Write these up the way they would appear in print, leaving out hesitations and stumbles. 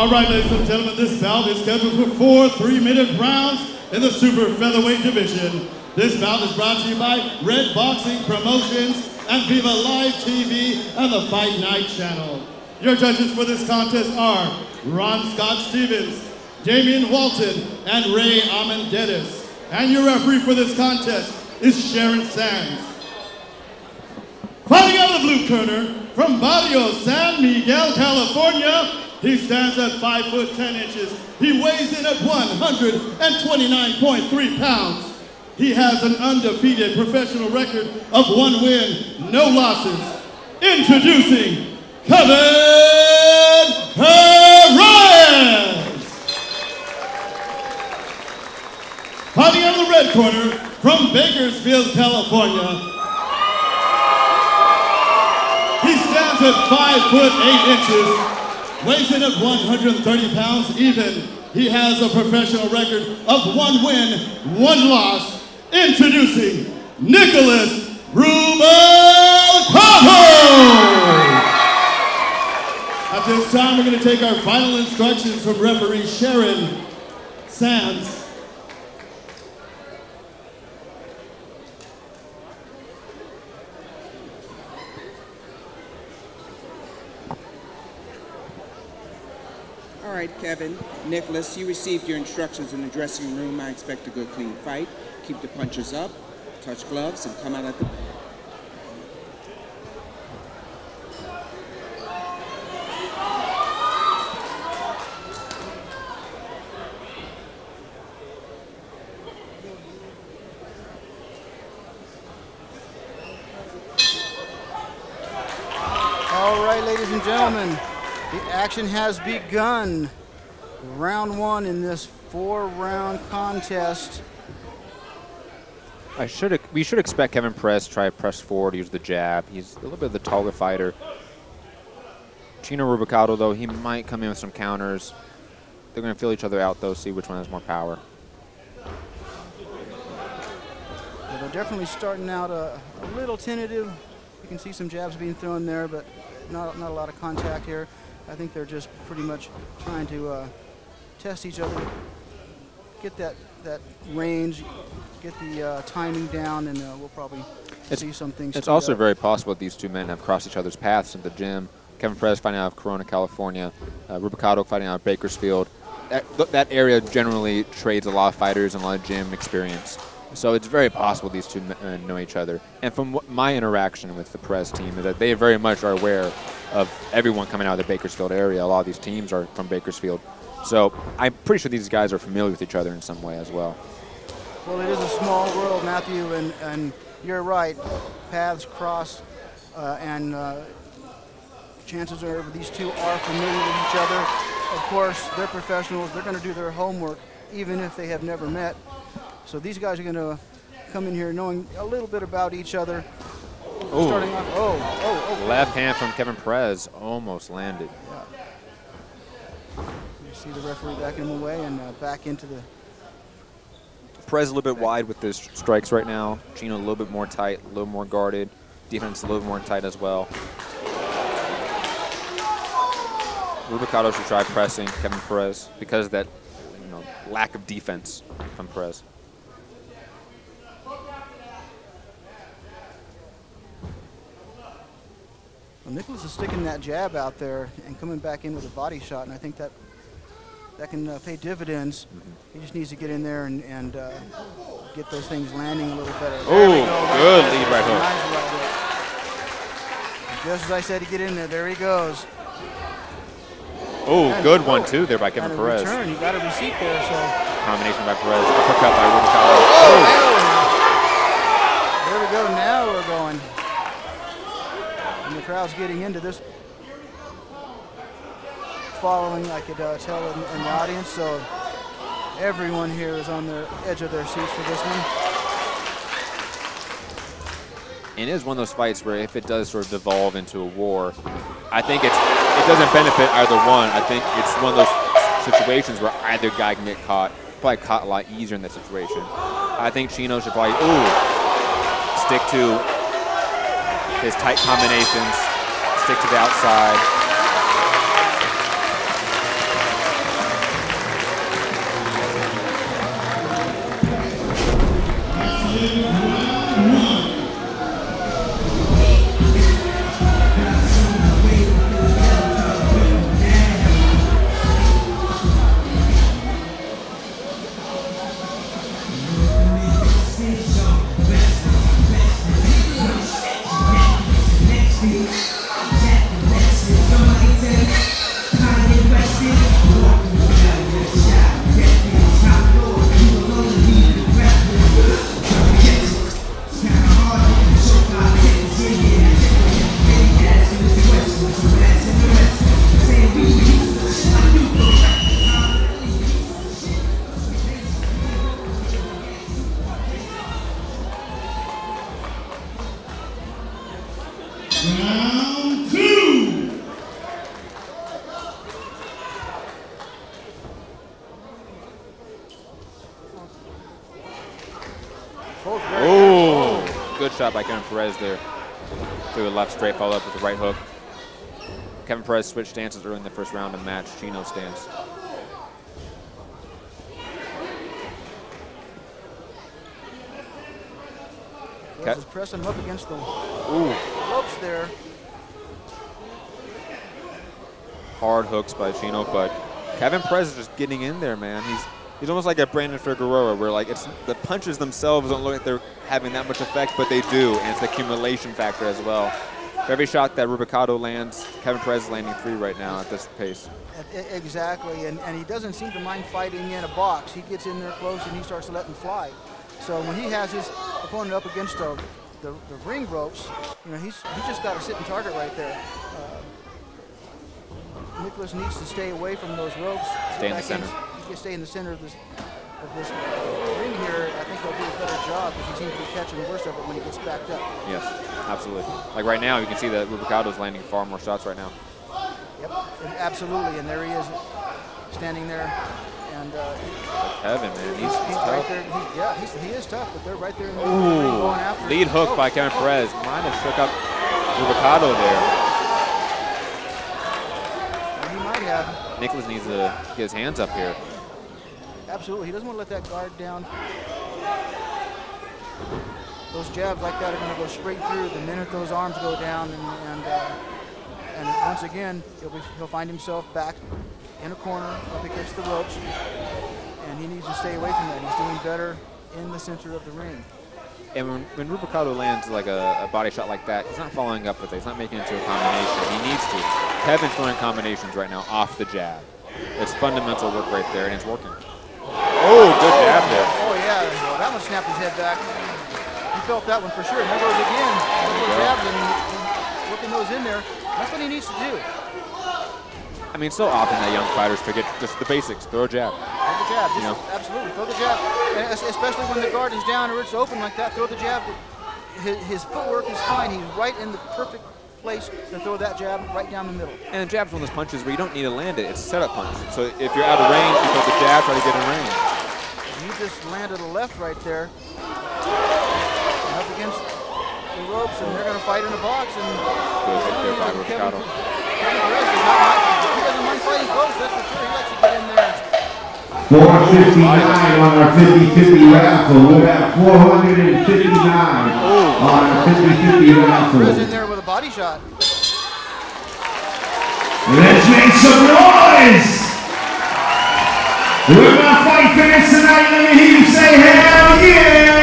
All right, ladies and gentlemen, this bout is scheduled for 4 3-minute rounds in the super featherweight division. This bout is brought to you by Red Boxing Promotions and Viva Live TV and the Fight Night channel. Your judges for this contest are Ron Scott Stevens, Damian Walton, and Ray Amendetis. And your referee for this contest is Sharon Sands. Fighting out of the blue corner, from Barrio San Miguel, California, he stands at 5 foot 10 inches. He weighs in at 129.3 pounds. He has an undefeated professional record of 1 win, no losses. Introducing Kevin Perez. Fighting out of the red corner, from Bakersfield, California, he stands at 5 foot 8 inches, weighs in at 130 pounds even. He has a professional record of 1 win, 1 loss. Introducing Nicholas Rubalcado. At this time, we're going to take our final instructions from referee Sharon Sands. All right, Kevin, Nicholas, you received your instructions in the dressing room. I expect a good, clean fight. Keep the punches up, touch gloves, and come out at the... All right, ladies and gentlemen, the action has begun. Round 1 in this 4-round contest. We should expect Kevin Perez to try to press forward, use the jab. He's a little bit of the taller fighter. Chino Rubalcado, though, he might come in with some counters. They're going to feel each other out, though, see which one has more power. Yeah, they're definitely starting out a little tentative. You can see some jabs being thrown there, but not a lot of contact here. I think they're just pretty much trying to test each other, get that range, get the timing down, and we'll probably see some things. It's also very possible that these two men have crossed each other's paths in the gym. Kevin Perez fighting out of Corona, California. Rubalcado fighting out of Bakersfield. That area generally trades a lot of fighters and a lot of gym experience. So it's very possible these two know each other. And from my interaction with the Perez team is that they very much are aware of everyone coming out of the Bakersfield area. A lot of these teams are from Bakersfield. So I'm pretty sure these guys are familiar with each other in some way as well. Well, it is a small world, Matthew, and you're right. Paths cross, and chances are these two are familiar with each other. Of course, they're professionals. They're going to do their homework, even if they have never met. So these guys are going to come in here knowing a little bit about each other. Ooh. Starting off, okay. Left hand from Kevin Perez almost landed. Yeah. You see the referee backing him away and back into the... Perez a little bit wide with his strikes right now. Chino a little bit more tight, a little more guarded. Defense a little more tight as well. Rubalcado should try pressing Kevin Perez because of that lack of defense from Perez. Well, Nicholas is sticking that jab out there and coming back in with a body shot, and I think that can pay dividends. He just needs to get in there and get those things landing a little better. Oh, good lead right hook. Nice right hook. Just as I said to get in there, there he goes. Oh, good one too there by Kevin Perez. Return. You got a receipt there, so. Combination by Perez, uppercut by Rubalcado. Oh. There we go, now we're going. And the crowd's getting into this. Following, I could tell in the audience, so everyone here is on the edge of their seats for this one. It is one of those fights where if it does sort of devolve into a war, I think it doesn't benefit either one. I think it's one of those situations where either guy can get caught. Probably caught a lot easier in that situation. I think Chino should probably stick to his tight combinations, stick to the outside. Round 2. Oh, good shot by Kevin Perez there. Threw a left straight, followed up with the right hook. Kevin Perez switched stances early in the first round to match Chino's stance. Perez is pressing him up against the ropes there. Hard hooks by Chino, but Kevin Perez is just getting in there, man. He's almost like a Brandon Figueroa, where like it's the punches themselves don't look like they're having that much effect, but they do, and it's the accumulation factor as well. For every shot that Rubalcado lands, Kevin Perez is landing 3 right now at this pace. Exactly, and he doesn't seem to mind fighting in a box. He gets in there close and he starts to let them fly. So when he has his opponent up against the ring ropes, you know, he's just got a sitting target right there. Nicholas needs to stay away from those ropes. Stay in the center. He can stay in the center of this ring here. I think he'll do a better job because he seems to be catching the worst of it when he gets backed up. Yes, absolutely. Like right now, you can see that Rubalcado's landing far more shots right now. Yep, absolutely, and there he is standing there. And Kevin, man, he's right tough. there. He is tough, but they're right there in the ring going after him. Lead hook by Kevin Perez. Might have shook up Rubalcado there. He might have. Nicholas needs to get his hands up here. Absolutely, he doesn't want to let that guard down. Those jabs like that are going to go straight through the minute those arms go down, and once again he'll find himself back in a corner up against the ropes, and he needs to stay away from that. He's doing better in the center of the ring. And when Rubalcado lands like a body shot like that, he's not following up with it. He's not making it into a combination. He needs to. Kevin's throwing combinations right now off the jab. It's fundamental work right there, and it's working. Oh, good jab there. Oh, yeah. Well, that one snapped his head back. He felt that one for sure. And there goes again. Those jabs and working those in there. That's what he needs to do. I mean, so often that young fighters forget just the basics. Throw a jab. Throw the jab. You know? Absolutely. Throw the jab. And especially when the guard is down or it's open like that, throw the jab. His footwork is fine. He's right in the perfect place to throw that jab right down the middle. And the jab's one of those punches where you don't need to land it. It's a setup punch. So if you're out of range, you throw the jab, try to get in range. You just landed a left right there. And up against the ropes, and they're going to fight in a box. And good hit there by Rubalcado. Kevin Perez he doesn't mind fighting close, that's for sure. He likes to get in there. 459 on our 50-50 raffle. We're at 459 on our 50-50 raffle. Perez in there with a body shot. Let's make some noise! We're gonna fight for this tonight. Let me hear you say hell yeah!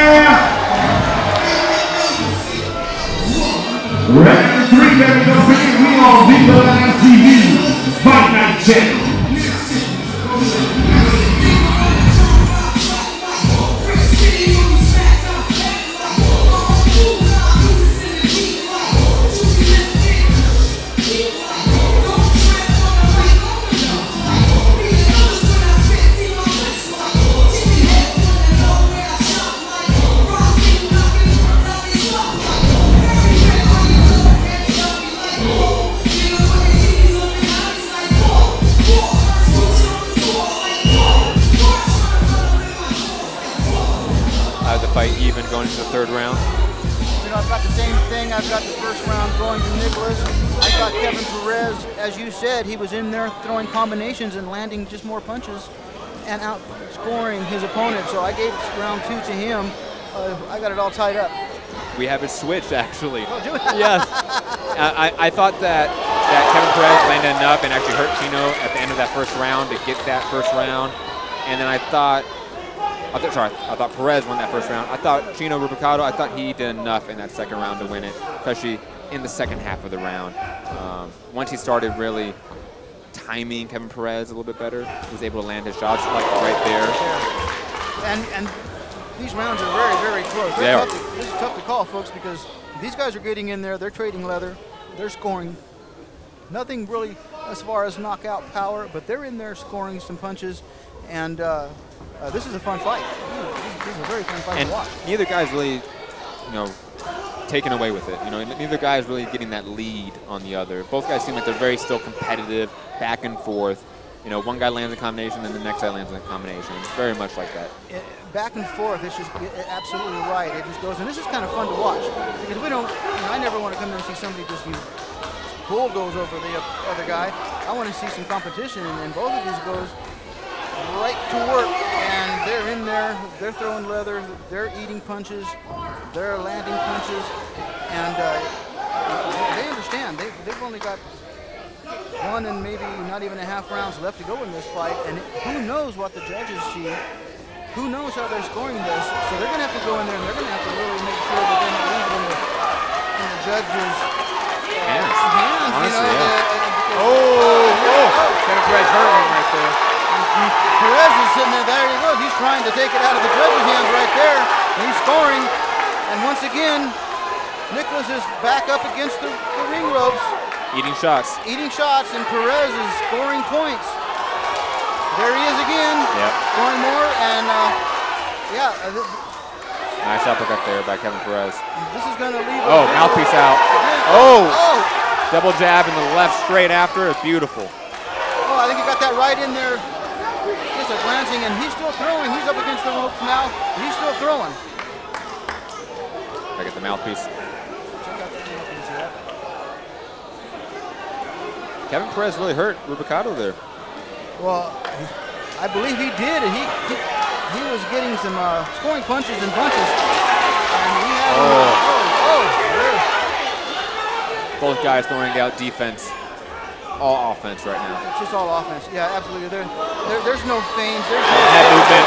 Round 3, baby, don't forget we on Viva Live TV. Fight Night Channel. Fight even going into the third round. You know, I've got the same thing. I've got the first round going to Nicholas. I got Kevin Perez, as you said, he was in there throwing combinations and landing just more punches and outscoring his opponent. So I gave round 2 to him. I got it all tied up. We have it switched, actually. Oh, do it? Yes. I thought that Kevin Perez landed enough and actually hurt Chino at the end of that first round to get that first round. And then I thought Perez won that first round. I thought Chino Rubalcado, I thought he did enough in that second round to win it, especially in the second half of the round. Once he started really timing Kevin Perez a little bit better, he was able to land his shots like right there. And these rounds are very, very close. This is tough to call, folks, because these guys are getting in there. They're trading leather. They're scoring. Nothing really as far as knockout power, but they're in there scoring some punches. And this is a fun fight. This is a very fun fight to watch. Neither guy's really, taken away with it. Neither guy is really getting that lead on the other. Both guys seem like they're very still competitive, back and forth. One guy lands a combination, and the next guy lands a combination. It's very much like that. Back and forth, it's just absolutely right. It just goes, and this is kind of fun to watch because we don't. I never want to come in and see somebody just bulldoze over the other guy. I want to see some competition, and both of these goes right to work, and they're in there. They're throwing leather. They're eating punches. They're landing punches, and they understand. They've only got 1 and maybe not even a half rounds left to go in this fight, and who knows what the judges see. Who knows how they're scoring this? So they're going to have to go in there and they're going to have to really make sure that they're not leaving in the judges' hands. Honestly, Kevin Perez hurt him right there. Perez is sitting there. There he goes. He's trying to take it out of the judges' hands right there. And he's scoring. And once again, Nicholas is back up against the ring ropes. Eating shots. And Perez is scoring points. There he is again, scoring more, and nice uppercut there by Kevin Perez. This is going to leave. Mouthpiece out. Double jab in the left straight after. It's beautiful. Oh, I think he got that right in there. Just a glancing, and he's still throwing. He's up against the ropes now. He's still throwing. I get the mouthpiece. Check out the mouthpiece, yeah. Kevin Perez really hurt Rubalcado there. Well, I believe he did, and he was getting some scoring punches and bunches, and he had both guys throwing out defense, all offense right now. It's just all offense. Yeah, absolutely. There's no feints. There's no head movement.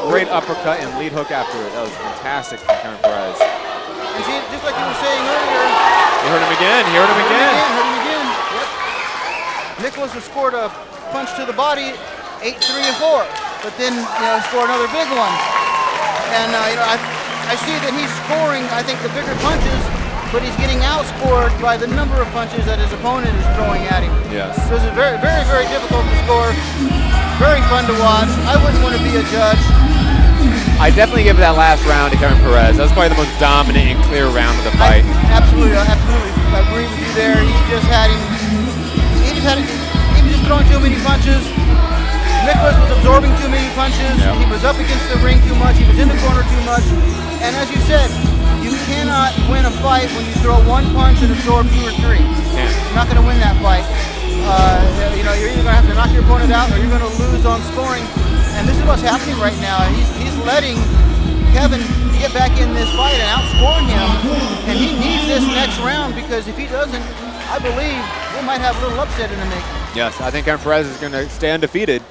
Great uppercut and lead hook after it. That was fantastic from Kevin Perez. And see, just like you were saying earlier. He hurt him again. Hurt him again. Yep. Nicholas has scored a punch to the body, 8-3 and 4, but then scored another big one. And I see that he's scoring, I think, the bigger punches, but he's getting outscored by the number of punches that his opponent is throwing at him. Yes. So it's very, very, very difficult to score. Very fun to watch. I wouldn't want to be a judge. I definitely give that last round to Kevin Perez. That was probably the most dominant and clear round of the fight. Absolutely agree with you there. He was just throwing too many punches. Nicholas was absorbing too many punches. Yep. He was up against the ring too much. He was in the corner too much. And as you said, you cannot win a fight when you throw one punch and absorb 2 or 3. You're not going to win that fight. You're either going to have to knock your opponent out or you're going to lose on scoring. And this is what's happening right now. He's letting Kevin get back in this fight and outscore him. And he needs this next round because if he doesn't, I believe we might have a little upset in the making. Yes, I think Kevin Perez is going to stay undefeated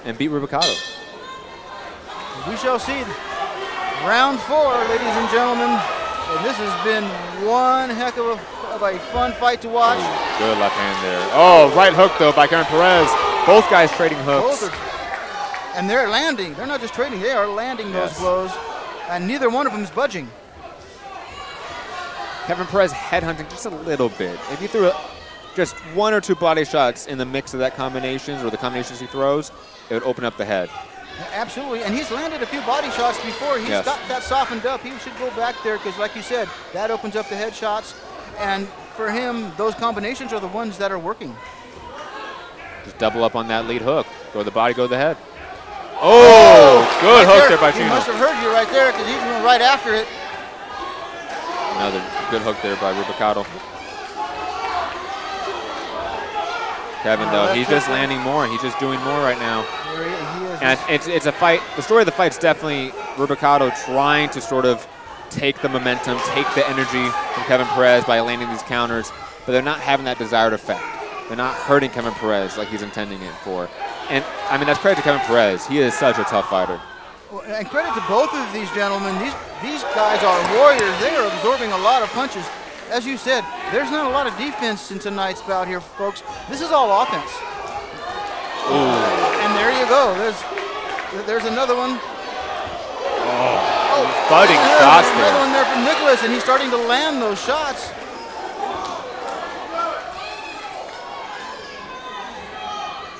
and beat Rubalcado. We shall see. Round 4, ladies and gentlemen. And this has been one heck of a fun fight to watch. Good left hand there. Right hook, though, by Kevin Perez. Both guys trading hooks. And they're landing. They're not just trading. They are landing those blows. And neither one of them is budging. Kevin Perez headhunting just a little bit. If you threw just 1 or 2 body shots in the mix of that combinations or the combinations he throws, it would open up the head. Absolutely. And he's landed a few body shots before. He's got that softened up. He should go back there because, like you said, that opens up the head shots. And for him, those combinations are the ones that are working. Just double up on that lead hook. Go to the body, go to the head. Good hook there by Chino. He must have heard you right there because he's going right after it. Another good hook there by Rubalcado. Kevin, though. He's just landing more. He's just doing more right now. He is. And it's a fight. The story of the fight's definitely Rubalcado trying to sort of take the momentum, take the energy from Kevin Perez by landing these counters, but they're not having that desired effect. They're not hurting Kevin Perez like he's intending it for. And, I mean, that's credit to Kevin Perez. He is such a tough fighter. Well, and credit to both of these gentlemen. These guys are warriors. They are absorbing a lot of punches. As you said, there's not a lot of defense in tonight's bout here, folks. This is all offense. Ooh. And there you go. There's another one. Fighting shots there. Another one there from Nicholas, and he's starting to land those shots.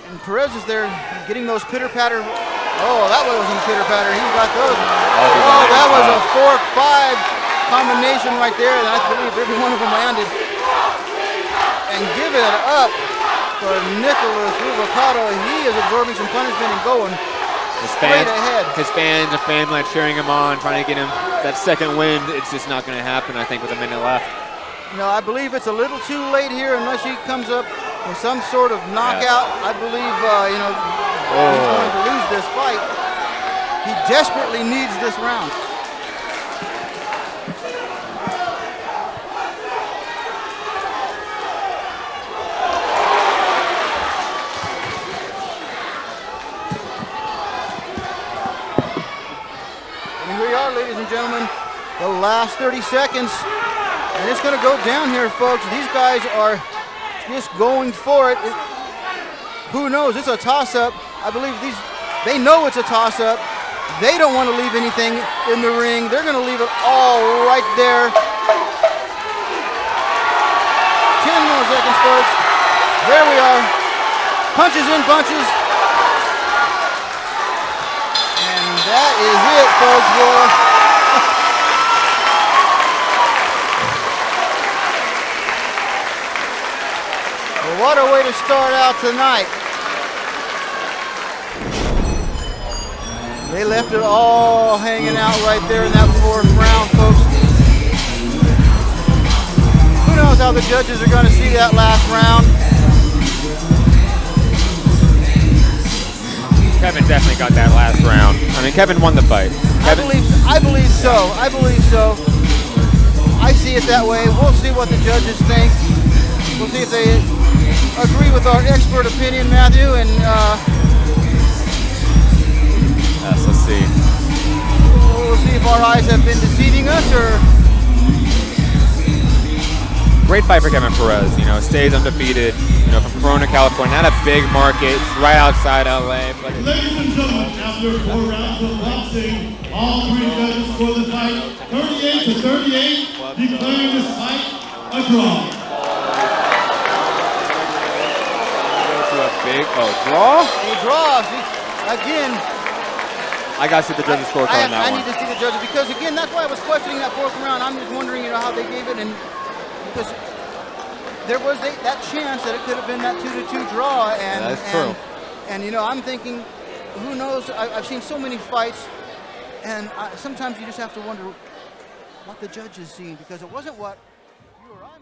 And Perez is there getting those pitter-patter. Oh, that wasn't a pitter-patter. He got those. Oh, that was a 4-5 combination right there, and I believe every one of them landed. And give it up for Nicholas Rubalcado. He is absorbing some punishment and going straight ahead. His fans and family are cheering him on, trying to get him that second win. It's just not going to happen, I think, with a minute left. No, I believe it's a little too late here unless he comes up with some sort of knockout. I believe, he's going to lose this fight. He desperately needs this round. And here we are, ladies and gentlemen, the last 30 seconds. And it's going to go down here, folks. These guys are just going for it. Who knows? It's a toss-up. I believe they know it's a toss-up. They don't want to leave anything in the ring. They're going to leave it all right there. 10 more seconds, folks. There we are. Punches in bunches. And that is it, folks. Well, what a way to start out tonight. They left it all hanging out right there in that fourth round, folks. Who knows how the judges are going to see that last round. Kevin definitely got that last round. I mean, Kevin won the fight. I believe so. I believe so. I see it that way. We'll see what the judges think. We'll see if they agree with our expert opinion, Matthew, and yes, let's see. We'll see if our eyes have been deceiving us, or... Great fight for Kevin Perez, stays undefeated, from Corona, California. Not a big market, right outside LA. But ladies and gentlemen, after 4 rounds of boxing, all 3 judges score the fight 38-38, declaring this fight a draw. Draw? A draw. Again, I got to see the judges' scorecard on that one. I need to see the judges because, again, that's why I was questioning that 4th round. I'm just wondering, how they gave it, and because there was that chance that it could have been that 2-2 draw, and that's true. And I'm thinking, who knows? I've seen so many fights, and sometimes you just have to wonder what the judges seen, because it wasn't what you or I.